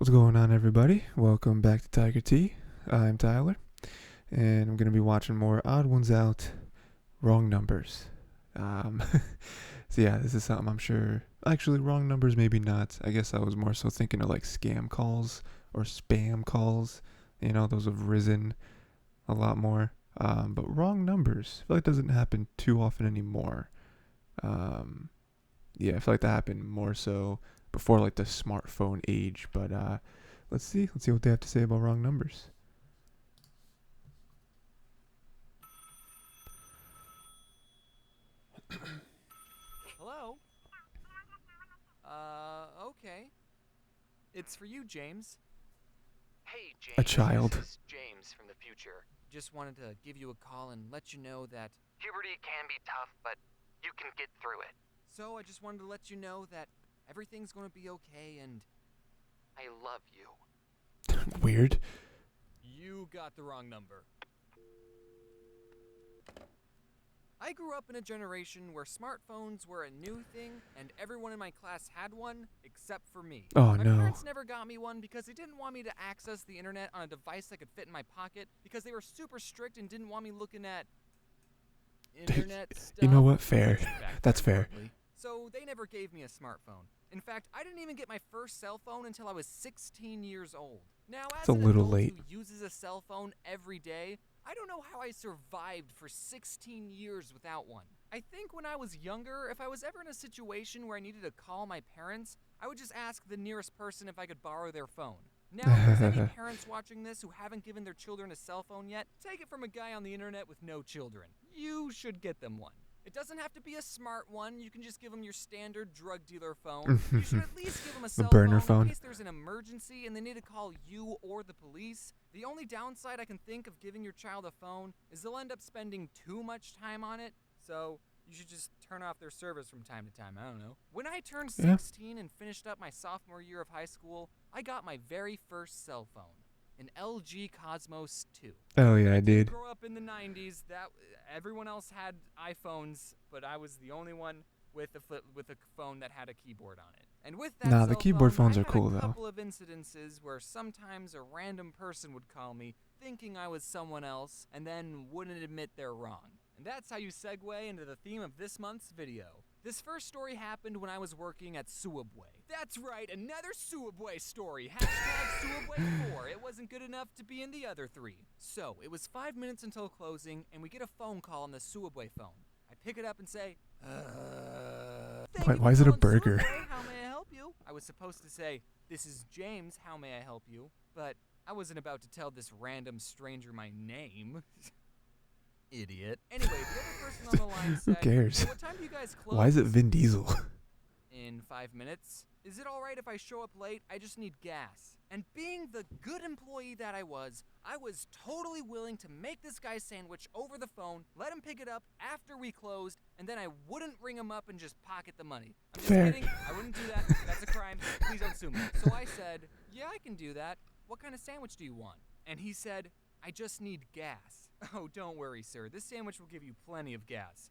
What's going on, everybody? Welcome back to Tiger T. I'm Tyler, and I'm going to be watching more Odd Ones Out, Wrong Numbers. Um, so yeah, this is something I'm sure. Actually, wrong numbers, maybe not. I guess I was more so thinking of like scam calls or spam calls. Those have risen a lot more. But wrong numbers, I feel like doesn't happen too often anymore. Um, yeah, I feel like that happened more so before like the smartphone age. But let's see what they have to say about wrong numbers. Hello? Okay. It's for you, James. Hey, A James, this child. is James from the future. Just wanted to give you a call and let you know that. Puberty can be tough, but you can get through it. So, I just wanted to let you know that everything's gonna be okay and. I love you. Weird. You got the wrong number. I grew up in a generation where smartphones were a new thing and everyone in my class had one except for me. Oh My no. parents never got me one because they didn't want me to access the internet on a device that could fit in my pocket because they were super strict and didn't want me looking at internet stuff. You know what? Fair. Let's backtrack That's fair. slightly. So they never gave me a smartphone. In fact, I didn't even get my first cell phone until I was 16 years old. Now, It's as a an little adult late. who uses a cell phone every day, I don't know how I survived for 16 years without one. I think when I was younger, if I was ever in a situation where I needed to call my parents, I would just ask the nearest person if I could borrow their phone. Now, if there's any parents watching this who haven't given their children a cell phone yet, take it from a guy on the internet with no children. You should get them one. It doesn't have to be a smart one. You can just give them your standard drug dealer phone. You should at least give them a The cell burner phone in phone. case there's an emergency and they need to call you or the police. The only downside I can think of giving your child a phone is they'll end up spending too much time on it. So you should just turn off their service from time to time. I don't know. When I turned Yeah. 16 and finished up my sophomore year of high school, I got my very first cell phone, an LG Cosmos 2. Oh yeah, I I did. grew up in the 90s. That everyone else had iPhones, but I was the only one with a phone that had a keyboard on it. And with that Nah, the cell keyboard phone, phones I are had cool a though. couple of incidences where sometimes a random person would call me thinking I was someone else and then wouldn't admit they're wrong. And that's how you segue into the theme of this month's video. This first story happened when I was working at Subway. That's right, another Subway story. Hashtag Subway4. It wasn't good enough to be in the other three. So, it was 5 minutes until closing, and we get a phone call on the Subway phone. I pick it up and say, Thank you Why for is it a calling burger? Subway. How may I help you? I was supposed to say, this is James. How may I help you? But I wasn't about to tell this random stranger my name. Idiot. Anyway, the other person on the line Who said, cares? So what time do you guys close? Why is it Vin Diesel? In 5 minutes. Is it alright if I show up late? I just need gas. And being the good employee that I was totally willing to make this guy sandwich over the phone, let him pick it up after we closed, and then I wouldn't ring him up and just pocket the money. I'm just Fair. kidding. I wouldn't do that. That's a crime. Please don't sue me. So I said, yeah, I can do that. What kind of sandwich do you want? And he said, I just need gas. Oh, don't worry, sir. This sandwich will give you plenty of gas.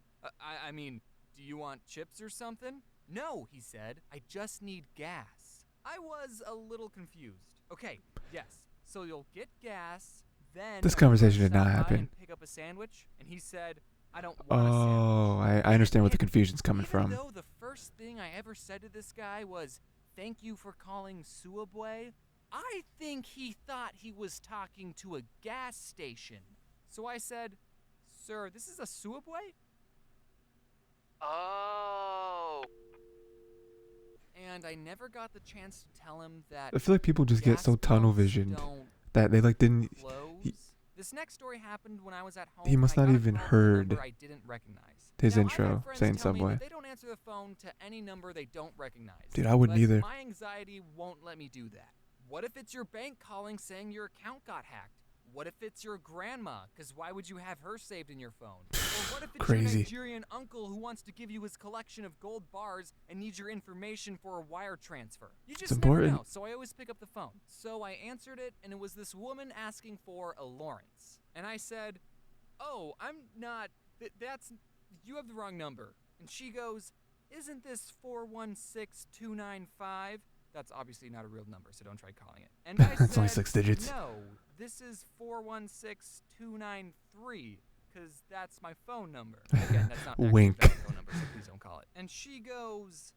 I mean, do you want chips or something? No, he said. I just need gas. I was a little confused. Okay, yes. So you'll get gas, then This are you conversation gonna did not stop by happen. and pick up a sandwich? And he said, I don't want a Oh, sandwich. I understand where the And confusion's coming even from. though the first thing I ever said to this guy was, thank you for calling Subway, I think he thought he was talking to a gas station. So I said, sir, this is a Subway? Oh. And I never got the chance to tell him that I feel like people just get gas so tunnel pumps visioned don't that they like didn't. close. This next story happened when I was at home. He must and I not got a even call from a heard number I didn't recognize. his Now, intro I've had friends saying tell me Subway. that they don't answer the phone to any number they don't recognize. Dude, I wouldn't but either. My anxiety won't let me do that. What if it's your bank calling saying your account got hacked? What if it's your grandma? Because why would you have her saved in your phone? Or what if it's Crazy. your Nigerian uncle who wants to give you his collection of gold bars and needs your information for a wire transfer? You just never important. know, so I always pick up the phone. So I answered it, and it was this woman asking for a Lawrence. And I said, oh, I'm not, you have the wrong number. And she goes, isn't this 416295? That's obviously not a real number, so don't try calling it. And I That's only said, 6 digits. no, this is 416293, because that's my phone number. Again, that's not actually a Wink. valid phone number, so please don't call it. And she goes,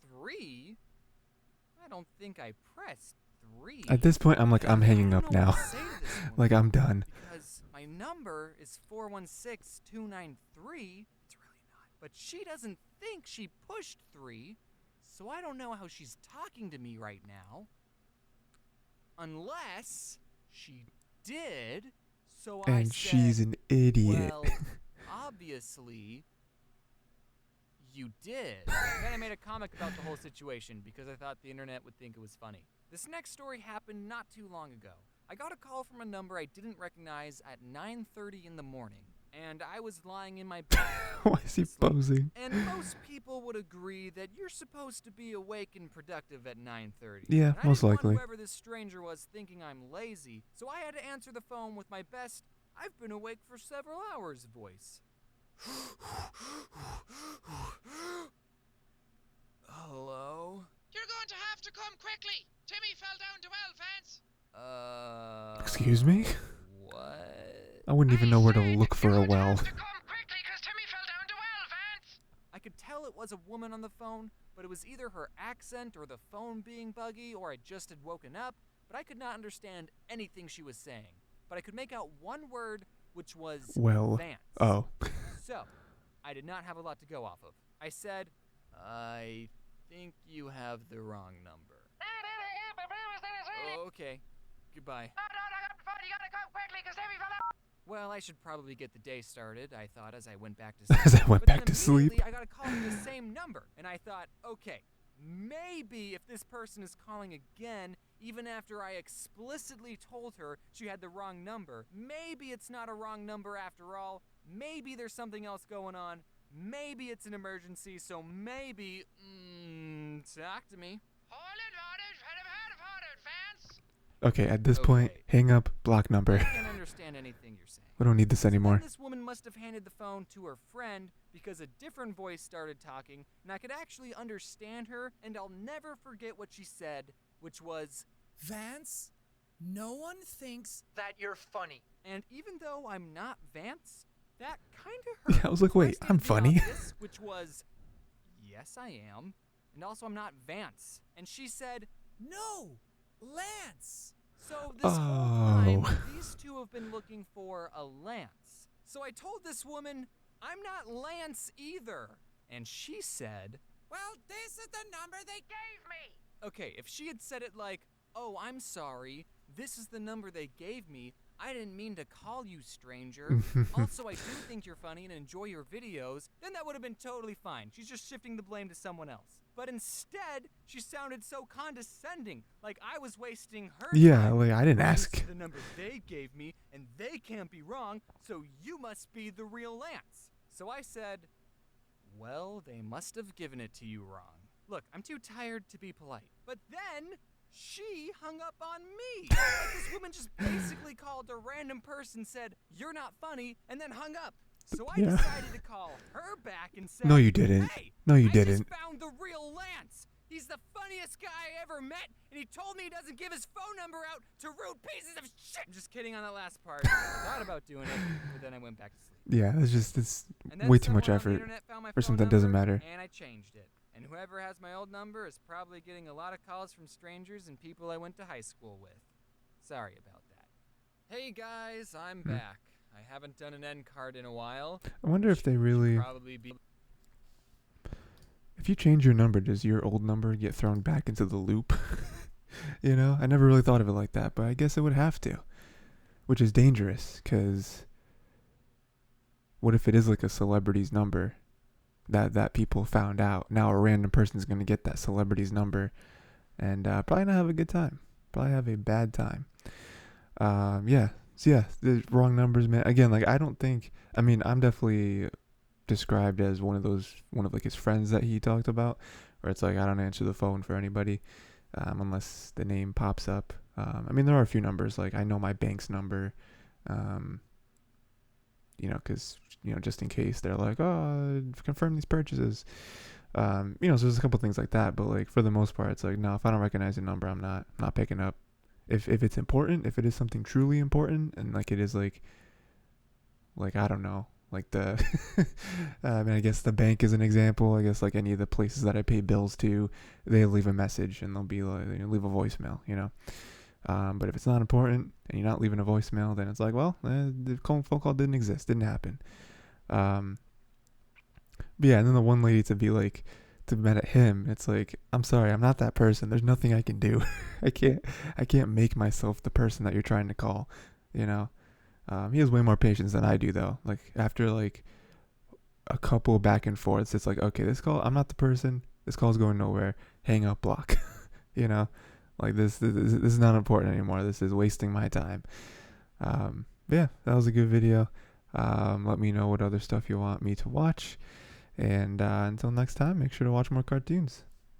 3? I don't think I pressed 3. At this point, I'm like, I'm hanging up now. Like, I'm done. Because my number is 416293. It's really not. But she doesn't think she pushed 3, so I don't know how she's talking to me right now. Unless she did. So I And said, she's an idiot. well, obviously, you did. Then I made a comic about the whole situation because I thought the internet would think it was funny. This next story happened not too long ago. I got a call from a number I didn't recognize at 9:30 in the morning, and I was lying in my bed. Why is he posing? And most people would agree that you're supposed to be awake and productive at 9:30. Yeah, And I most didn't likely. want whoever this stranger was thinking I'm lazy, so I had to answer the phone with my best "I've been awake for several hours" voice. Hello? You're going to have to come quickly. Timmy fell down the well, Vance. Excuse me? What? I wouldn't even know where to look for a You're going to well. have to come quickly, 'cause Timmy fell down the well, Vance. I could tell it was a woman on the phone, but it was either her accent or the phone being buggy, or I just had woken up, but I could not understand anything she was saying. But I could make out one word, which was Well, Vance. oh. So, I did not have a lot to go off of. I said, I think you have the wrong number. Okay, goodbye. No, you gotta come quickly, 'cause Timmy fell down. Well, I should probably get the day started, I thought, as I went back to sleep. As I went But then back to sleep. immediately I got a call from the same number, and I thought, okay, maybe if this person is calling again, even after I explicitly told her she had the wrong number, maybe it's not a wrong number after all. Maybe there's something else going on. Maybe it's an emergency, so maybe, talk to me. Vance. Okay, at this point, Okay. hang up, block I number. can't understand anything you're saying. We don't need this Then anymore. this woman must have handed the phone to her friend because a different voice started talking, and I could actually understand her, and I'll never forget what she said, which was, Vance, no one thinks That you're funny. and even though I'm not Vance, that kind of Yeah, hurt. I was like, So wait, stated I'm the funny. obvious, which was, yes, I am, and also I'm not Vance. And she said, no, Lance. so this whole time, Oh. these two have been looking for a Lance. So I told this woman, I'm not Lance either. And she said, Well, this is the number they Gave me. okay, if she had said it like, oh, I'm sorry, this is the number they gave me, I didn't mean to call you, stranger. Also, I do think you're funny and enjoy your videos, then that would have been totally fine. She's just shifting the blame to someone else. But instead, she sounded so condescending, like I was wasting her Yeah, time. like, I didn't This ask. is the number they gave me, and they can't be wrong, so you must be the real Lance. So I said, well, they must have given it to you wrong. Look, I'm too tired to be polite. But then she hung up on me. Like this woman just basically called a random person, said, you're not funny, and then hung up. So I Yeah. decided to call her back and say, No, you didn't. Hey, No, you I didn't. just found the real Lance. He's the funniest guy I ever met, and he told me he doesn't give his phone number out to rude pieces of shit. I'm just kidding on that last part. I thought about doing it, but then I went back to sleep. Yeah, it's And then way too much someone on the effort internet found my for phone something that doesn't number, matter. And I changed it. And whoever has my old number is probably getting a lot of calls from strangers and people I went to high school with. Sorry about that. Hey guys, I'm back. I haven't done an end card in a while. I wonder if they really... Probably be If you change your number, does your old number get thrown back into the loop? You know, I never really thought of it like that, but I guess it would have to. Which is dangerous, because what if it is like a celebrity's number that people found out? Now a random person's going to get that celebrity's number and probably not have a good time. Probably have a bad time. Yeah. So yeah, the wrong numbers, man. Again, like I'm definitely described as one of like his friends that he talked about, where it's like I don't answer the phone for anybody unless the name pops up. There are a few numbers, like I know my bank's number, because just in case they're like, oh, confirm these purchases. So there's a couple things like that, but like for the most part, it's like, no, if I don't recognize your number, I'm not picking up. If it's important, if it is something truly important, and like it is like I don't know, like the I mean, I guess the bank is an example. I guess like any of the places that I pay bills to, they leave a message and they'll be like, leave a voicemail, but if it's not important and you're not leaving a voicemail, then it's like, well, the phone call didn't exist, didn't happen. But yeah, and then the one lady to be mad at him, it's like, I'm sorry, I'm not that person. There's nothing I can do. I can't make myself the person that you're trying to call, He has way more patience than I do, though. Like, after like a couple back and forths, it's like, okay, this call, I'm not the person. This call's going nowhere. Hang up, block. Like this is not important anymore. This is wasting my time. Yeah, that was a good video. Let me know what other stuff you want me to watch. And until next time, make sure to watch more cartoons.